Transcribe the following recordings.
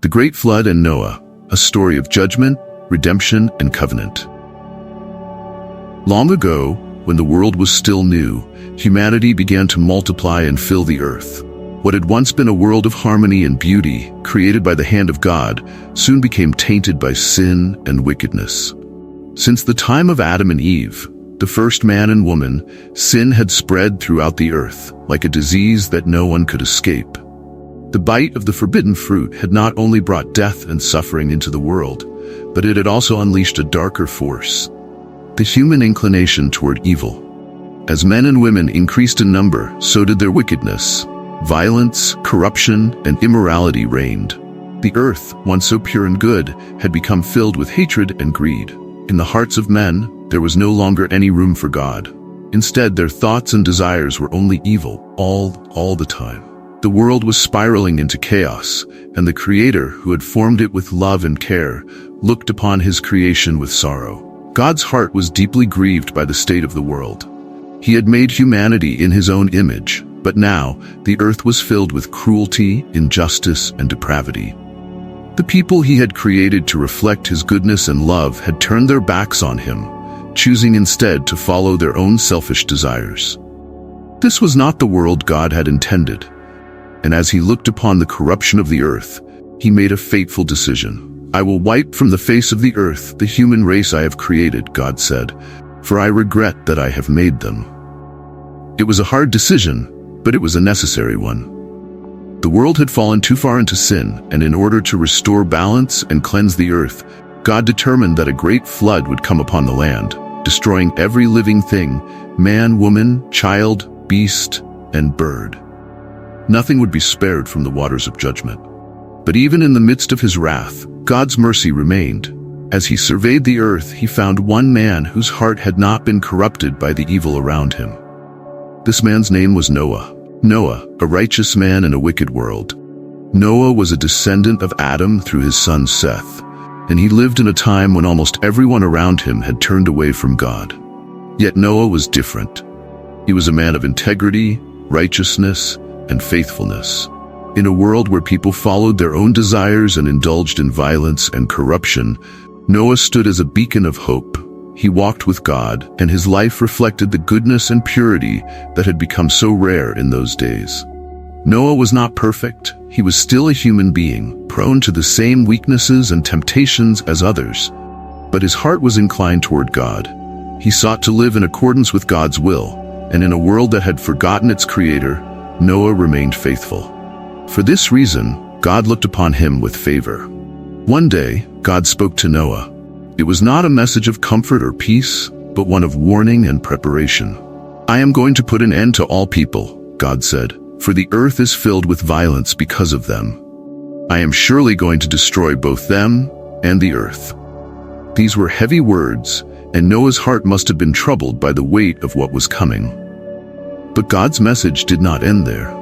The Great Flood and Noah, a story of judgment, redemption, and covenant. Long ago, when the world was still new, humanity began to multiply and fill the earth. What had once been a world of harmony and beauty, created by the hand of God, soon became tainted by sin and wickedness. Since the time of Adam and Eve, the first man and woman, sin had spread throughout the earth, like a disease that no one could escape. The bite of the forbidden fruit had not only brought death and suffering into the world, but it had also unleashed a darker force: the human inclination toward evil. As men and women increased in number, so did their wickedness. Violence, corruption, and immorality reigned. The earth, once so pure and good, had become filled with hatred and greed. In the hearts of men, there was no longer any room for God. Instead, their thoughts and desires were only evil, all the time. The world was spiraling into chaos, and the Creator, who had formed it with love and care, looked upon his creation with sorrow. God's heart was deeply grieved by the state of the world. He had made humanity in his own image, but now the earth was filled with cruelty, injustice, and depravity. The people he had created to reflect his goodness and love had turned their backs on him, choosing instead to follow their own selfish desires. This was not the world God had intended, and as he looked upon the corruption of the earth, he made a fateful decision. "I will wipe from the face of the earth the human race I have created," God said, "for I regret that I have made them." It was a hard decision, but it was a necessary one. The world had fallen too far into sin, and in order to restore balance and cleanse the earth, God determined that a great flood would come upon the land, destroying every living thing: man, woman, child, beast, and bird. Nothing would be spared from the waters of judgment. But even in the midst of his wrath, God's mercy remained. As he surveyed the earth, he found one man whose heart had not been corrupted by the evil around him. This man's name was Noah. Noah, a righteous man in a wicked world. Noah was a descendant of Adam through his son Seth, and he lived in a time when almost everyone around him had turned away from God. Yet Noah was different. He was a man of integrity, righteousness, and faithfulness. In a world where people followed their own desires and indulged in violence and corruption, Noah stood as a beacon of hope. He walked with God, and his life reflected the goodness and purity that had become so rare in those days. Noah was not perfect. He was still a human being, prone to the same weaknesses and temptations as others. But his heart was inclined toward God. He sought to live in accordance with God's will, and in a world that had forgotten its Creator, Noah remained faithful. For this reason, God looked upon him with favor. One day, God spoke to Noah. It was not a message of comfort or peace, but one of warning and preparation. "I am going to put an end to all people," God said, "for the earth is filled with violence because of them. I am surely going to destroy both them and the earth." These were heavy words, and Noah's heart must have been troubled by the weight of what was coming. But God's message did not end there.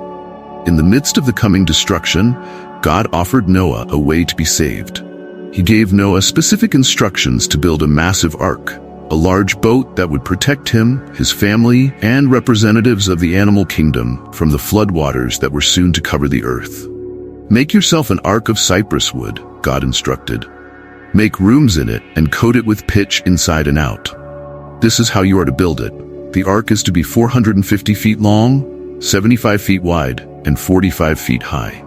In the midst of the coming destruction, God offered Noah a way to be saved. He gave Noah specific instructions to build a massive ark, a large boat that would protect him, his family, and representatives of the animal kingdom from the floodwaters that were soon to cover the earth. "Make yourself an ark of cypress wood," God instructed. "Make rooms in it and coat it with pitch inside and out. This is how you are to build it. The ark is to be 450 feet long, 75 feet wide, and 45 feet high."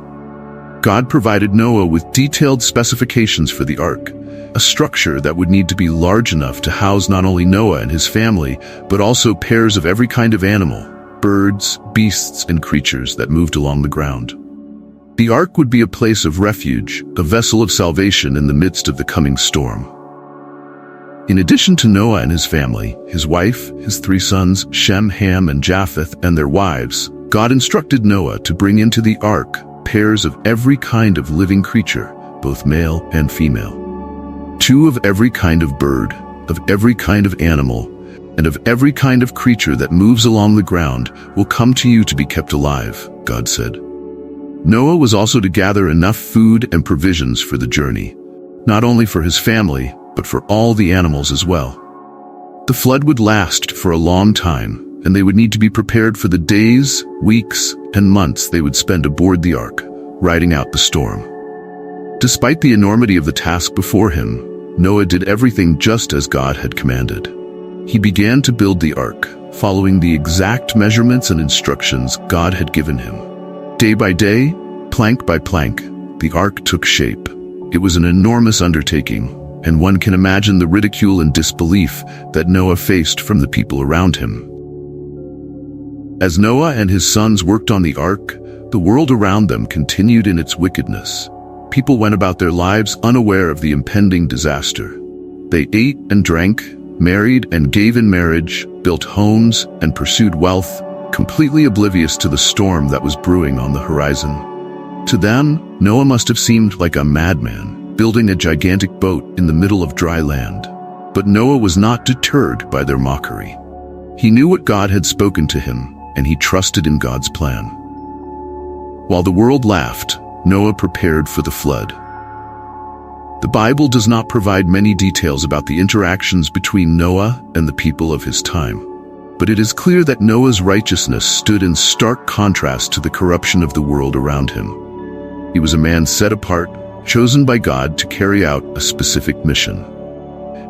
God provided Noah with detailed specifications for the ark, a structure that would need to be large enough to house not only Noah and his family, but also pairs of every kind of animal, birds, beasts, and creatures that moved along the ground. The ark would be a place of refuge, a vessel of salvation in the midst of the coming storm. In addition to Noah and his family, his wife, his 3 sons, Shem, Ham, and Japheth, and their wives, God instructed Noah to bring into the ark pairs of every kind of living creature, both male and female. 2 of every kind of bird, of every kind of animal, and of every kind of creature that moves along the ground will come to you to be kept alive, God said. Noah was also to gather enough food and provisions for the journey, not only for his family, but for all the animals as well. The flood would last for a long time, and they would need to be prepared for the days, weeks, and months they would spend aboard the ark, riding out the storm. Despite the enormity of the task before him, Noah did everything just as God had commanded. He began to build the ark, following the exact measurements and instructions God had given him. Day by day, plank by plank, the ark took shape. It was an enormous undertaking, and one can imagine the ridicule and disbelief that Noah faced from the people around him. As Noah and his sons worked on the ark, the world around them continued in its wickedness. People went about their lives unaware of the impending disaster. They ate and drank, married and gave in marriage, built homes and pursued wealth, completely oblivious to the storm that was brewing on the horizon. To them, Noah must have seemed like a madman, building a gigantic boat in the middle of dry land. But Noah was not deterred by their mockery. He knew what God had spoken to him, and he trusted in God's plan. While the world laughed, Noah prepared for the flood. The Bible does not provide many details about the interactions between Noah and the people of his time, but it is clear that Noah's righteousness stood in stark contrast to the corruption of the world around him. He was a man set apart, chosen by God to carry out a specific mission.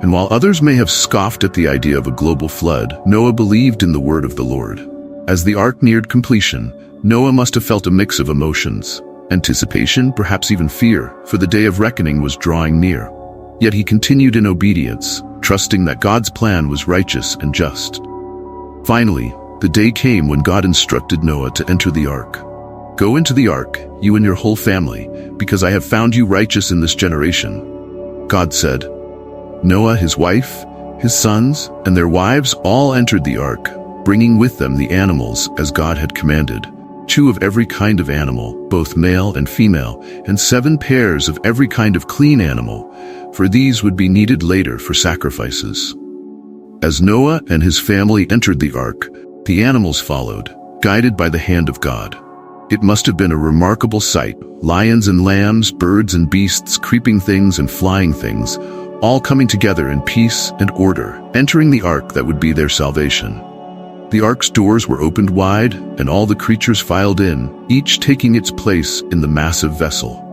And while others may have scoffed at the idea of a global flood, Noah believed in the word of the Lord. As the ark neared completion, Noah must have felt a mix of emotions: anticipation, perhaps even fear, for the day of reckoning was drawing near. Yet he continued in obedience, trusting that God's plan was righteous and just. Finally, the day came when God instructed Noah to enter the ark. "Go into the ark, you and your whole family, because I have found you righteous in this generation," God said. Noah, his wife, his sons, and their wives all entered the ark, bringing with them the animals as God had commanded: 2 of every kind of animal, both male and female, and 7 pairs of every kind of clean animal, for these would be needed later for sacrifices. As Noah and his family entered the ark, the animals followed, guided by the hand of God. It must have been a remarkable sight: lions and lambs, birds and beasts, creeping things and flying things, all coming together in peace and order, entering the ark that would be their salvation. The ark's doors were opened wide, and all the creatures filed in, each taking its place in the massive vessel.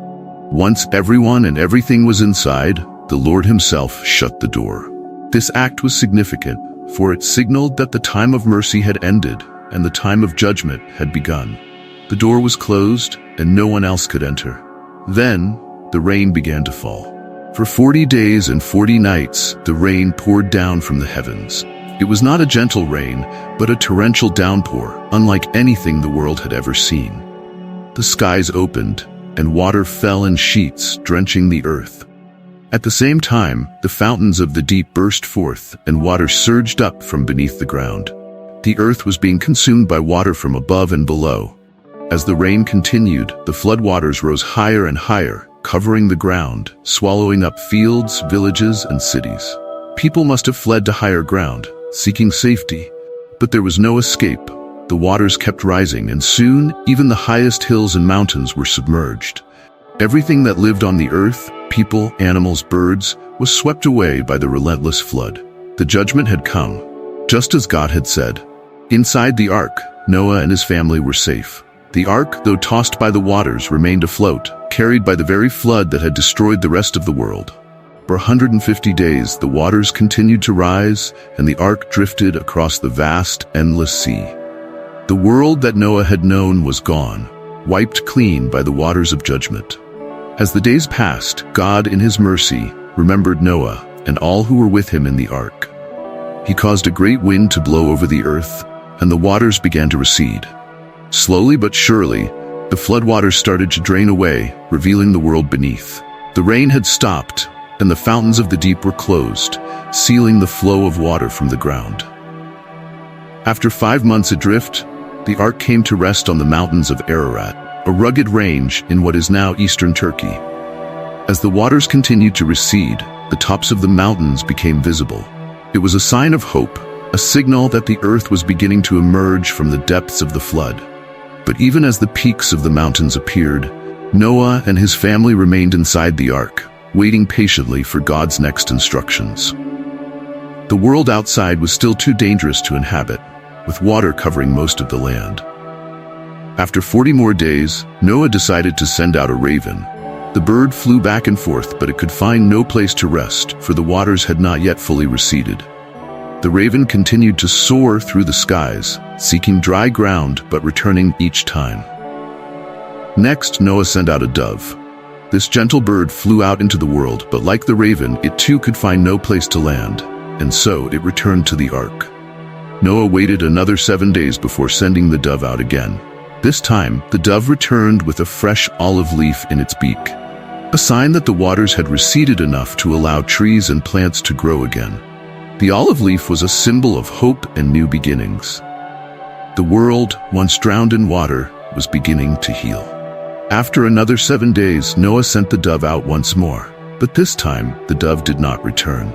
Once everyone and everything was inside, the Lord himself shut the door. This act was significant, for it signaled that the time of mercy had ended and the time of judgment had begun. The door was closed, and no one else could enter. Then, the rain began to fall. For 40 days and 40 nights, the rain poured down from the heavens. It was not a gentle rain, but a torrential downpour, unlike anything the world had ever seen. The skies opened, and water fell in sheets, drenching the earth. At the same time, the fountains of the deep burst forth, and water surged up from beneath the ground. The earth was being consumed by water from above and below. As the rain continued, the floodwaters rose higher and higher, covering the ground, swallowing up fields, villages, and cities. People must have fled to higher ground, seeking safety, but there was no escape. The waters kept rising, and soon even the highest hills and mountains were submerged. Everything that lived on the earth, people, animals, birds, was swept away by the relentless flood. The judgment had come, just as God had said. Inside the ark, Noah and his family were safe. The ark, though tossed by the waters, remained afloat, carried by the very flood that had destroyed the rest of the world. For 150 days, the waters continued to rise, and the ark drifted across the vast, endless sea. The world that Noah had known was gone, wiped clean by the waters of judgment. As the days passed, God, in his mercy, remembered Noah and all who were with him in the ark. He caused a great wind to blow over the earth, and the waters began to recede. Slowly but surely, the floodwaters started to drain away, revealing the world beneath. The rain had stopped, and the fountains of the deep were closed, sealing the flow of water from the ground. After 5 months adrift, the ark came to rest on the mountains of Ararat, a rugged range in what is now eastern Turkey. As the waters continued to recede, the tops of the mountains became visible. It was a sign of hope, a signal that the earth was beginning to emerge from the depths of the flood. But even as the peaks of the mountains appeared, Noah and his family remained inside the ark, waiting patiently for God's next instructions. The world outside was still too dangerous to inhabit, with water covering most of the land. After 40 more days, Noah decided to send out a raven. The bird flew back and forth, but it could find no place to rest, for the waters had not yet fully receded. The raven continued to soar through the skies, seeking dry ground but returning each time. Next, Noah sent out a dove. This gentle bird flew out into the world, but like the raven, it too could find no place to land, and so it returned to the ark. Noah waited another 7 days before sending the dove out again. This time, the dove returned with a fresh olive leaf in its beak, a sign that the waters had receded enough to allow trees and plants to grow again. The olive leaf was a symbol of hope and new beginnings. The world, once drowned in water, was beginning to heal. After another 7 days, Noah sent the dove out once more, but this time the dove did not return.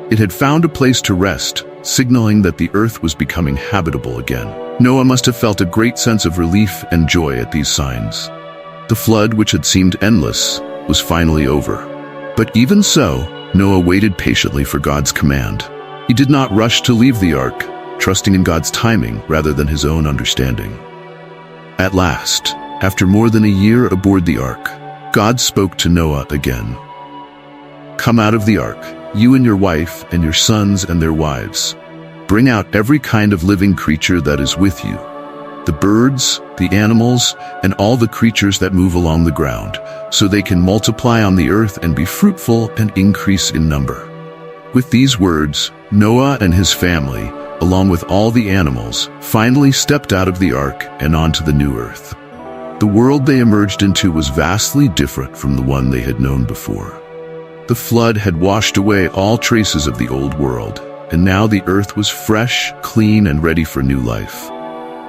It had found a place to rest, signaling that the earth was becoming habitable again. Noah must have felt a great sense of relief and joy at these signs. The flood, which had seemed endless, was finally over. But even so, Noah waited patiently for God's command. He did not rush to leave the ark, trusting in God's timing rather than his own understanding. At last, after more than a year aboard the ark, God spoke to Noah again. "Come out of the ark, you and your wife and your sons and their wives. Bring out every kind of living creature that is with you, the birds, the animals, and all the creatures that move along the ground, so they can multiply on the earth and be fruitful and increase in number." With these words, Noah and his family, along with all the animals, finally stepped out of the ark and onto the new earth. The world they emerged into was vastly different from the one they had known before. The flood had washed away all traces of the old world, and now the earth was fresh, clean, and ready for new life.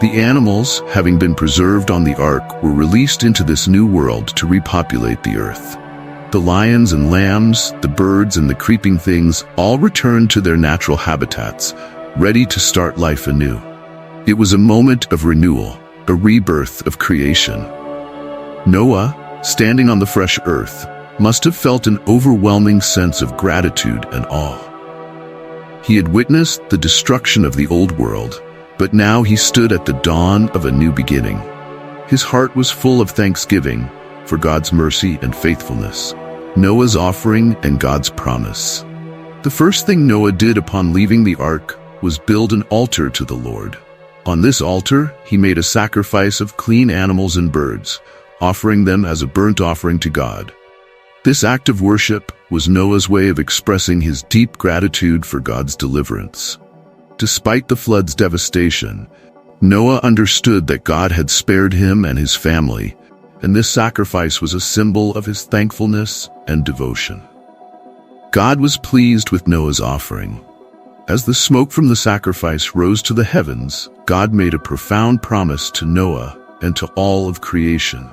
The animals, having been preserved on the ark, were released into this new world to repopulate the earth. The lions and lambs, the birds and the creeping things all returned to their natural habitats, ready to start life anew. It was a moment of renewal, a rebirth of creation. Noah, standing on the fresh earth, must have felt an overwhelming sense of gratitude and awe. He had witnessed the destruction of the old world, but now he stood at the dawn of a new beginning. His heart was full of thanksgiving for God's mercy and faithfulness, Noah's offering and God's promise. The first thing Noah did upon leaving the ark was build an altar to the Lord. On this altar, he made a sacrifice of clean animals and birds, offering them as a burnt offering to God. This act of worship was Noah's way of expressing his deep gratitude for God's deliverance. Despite the flood's devastation, Noah understood that God had spared him and his family, and this sacrifice was a symbol of his thankfulness and devotion. God was pleased with Noah's offering. As the smoke from the sacrifice rose to the heavens, God made a profound promise to Noah and to all of creation.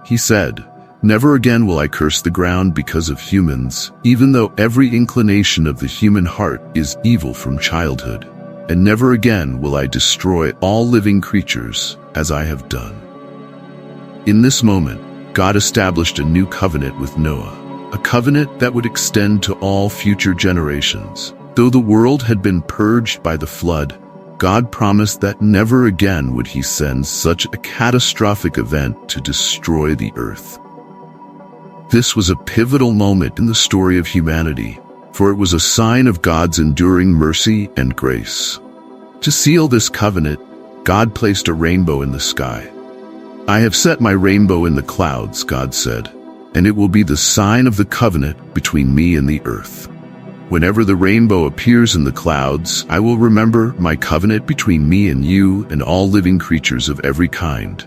He said, "Never again will I curse the ground because of humans, even though every inclination of the human heart is evil from childhood. And never again will I destroy all living creatures as I have done." In this moment, God established a new covenant with Noah, a covenant that would extend to all future generations. Though the world had been purged by the flood, God promised that never again would he send such a catastrophic event to destroy the earth. This was a pivotal moment in the story of humanity, for it was a sign of God's enduring mercy and grace. To seal this covenant, God placed a rainbow in the sky. "I have set my rainbow in the clouds," God said, "and it will be the sign of the covenant between me and the earth. Whenever the rainbow appears in the clouds, I will remember my covenant between me and you and all living creatures of every kind.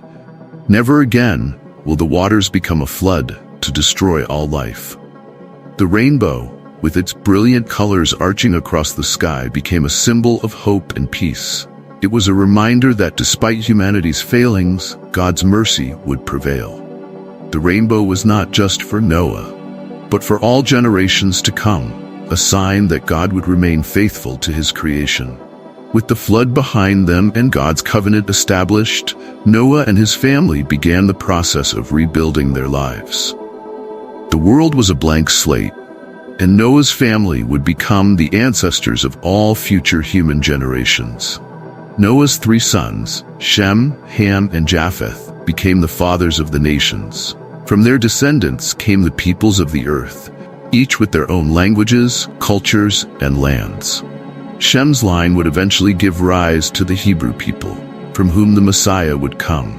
Never again will the waters become a flood to destroy all life." The rainbow, with its brilliant colors arching across the sky, became a symbol of hope and peace. It was a reminder that despite humanity's failings, God's mercy would prevail. The rainbow was not just for Noah, but for all generations to come, a sign that God would remain faithful to his creation. With the flood behind them and God's covenant established, Noah and his family began the process of rebuilding their lives. The world was a blank slate, and Noah's family would become the ancestors of all future human generations. Noah's 3 sons, Shem, Ham, and Japheth, became the fathers of the nations. From their descendants came the peoples of the earth, each with their own languages, cultures, and lands. Shem's line would eventually give rise to the Hebrew people, from whom the Messiah would come.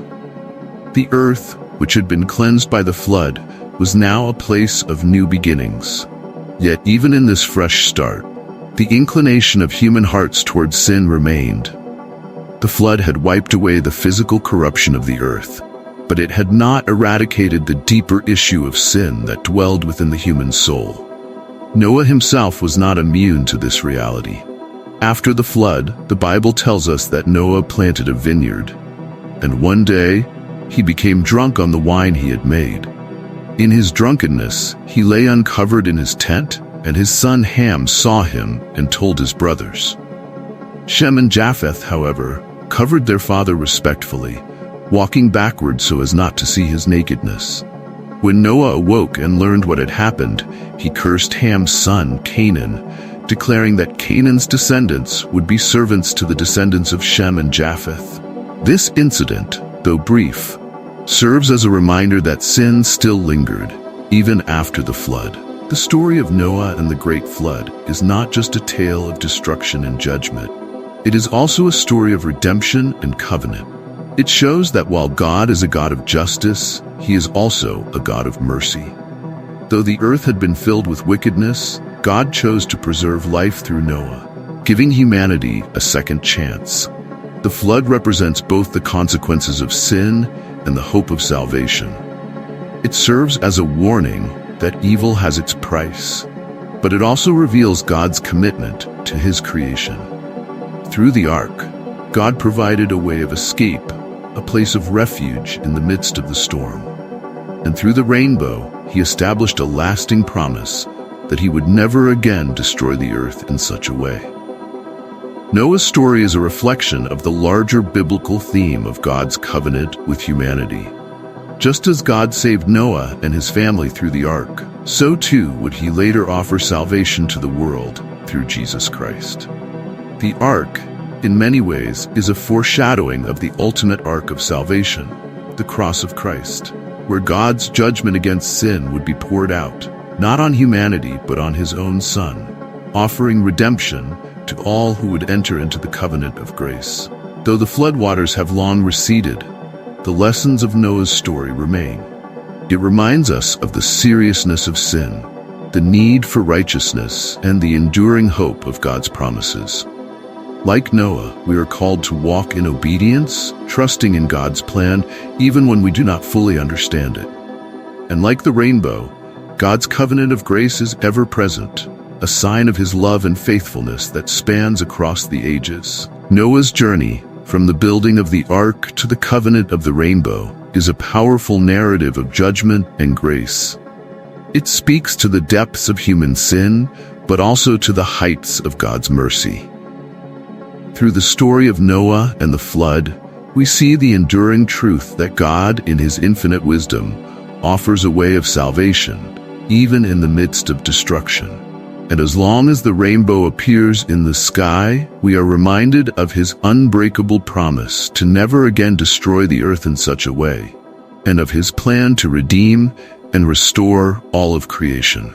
The earth, which had been cleansed by the flood, was now a place of new beginnings. Yet even in this fresh start, the inclination of human hearts towards sin remained. The flood had wiped away the physical corruption of the earth, but it had not eradicated the deeper issue of sin that dwelled within the human soul. Noah himself was not immune to this reality. After the flood, the Bible tells us that Noah planted a vineyard, and one day, he became drunk on the wine he had made. In his drunkenness, he lay uncovered in his tent, and his son Ham saw him and told his brothers. Shem and Japheth, however, covered their father respectfully, walking backward so as not to see his nakedness. When Noah awoke and learned what had happened, he cursed Ham's son, Canaan, declaring that Canaan's descendants would be servants to the descendants of Shem and Japheth. This incident, though brief, serves as a reminder that sin still lingered, even after the flood. The story of Noah and the Great Flood is not just a tale of destruction and judgment. It is also a story of redemption and covenant. It shows that while God is a God of justice, He is also a God of mercy. Though the earth had been filled with wickedness, God chose to preserve life through Noah, giving humanity a second chance. The flood represents both the consequences of sin and the hope of salvation. It serves as a warning that evil has its price, but it also reveals God's commitment to His creation. Through the ark, God provided a way of escape, a place of refuge in the midst of the storm. And through the rainbow, He established a lasting promise that He would never again destroy the earth in such a way. Noah's story is a reflection of the larger biblical theme of God's covenant with humanity. Just as God saved Noah and his family through the ark, so too would He later offer salvation to the world through Jesus Christ. The ark, in many ways, is a foreshadowing of the ultimate ark of salvation, the cross of Christ, where God's judgment against sin would be poured out, not on humanity but on His own Son, offering redemption to all who would enter into the covenant of grace. Though the floodwaters have long receded, the lessons of Noah's story remain. It reminds us of the seriousness of sin, the need for righteousness, and the enduring hope of God's promises. Like Noah, we are called to walk in obedience, trusting in God's plan, even when we do not fully understand it. And like the rainbow, God's covenant of grace is ever present, a sign of His love and faithfulness that spans across the ages. Noah's journey, from the building of the ark to the covenant of the rainbow, is a powerful narrative of judgment and grace. It speaks to the depths of human sin, but also to the heights of God's mercy. Through the story of Noah and the flood, we see the enduring truth that God, in His infinite wisdom, offers a way of salvation, even in the midst of destruction. And as long as the rainbow appears in the sky, we are reminded of His unbreakable promise to never again destroy the earth in such a way, and of His plan to redeem and restore all of creation.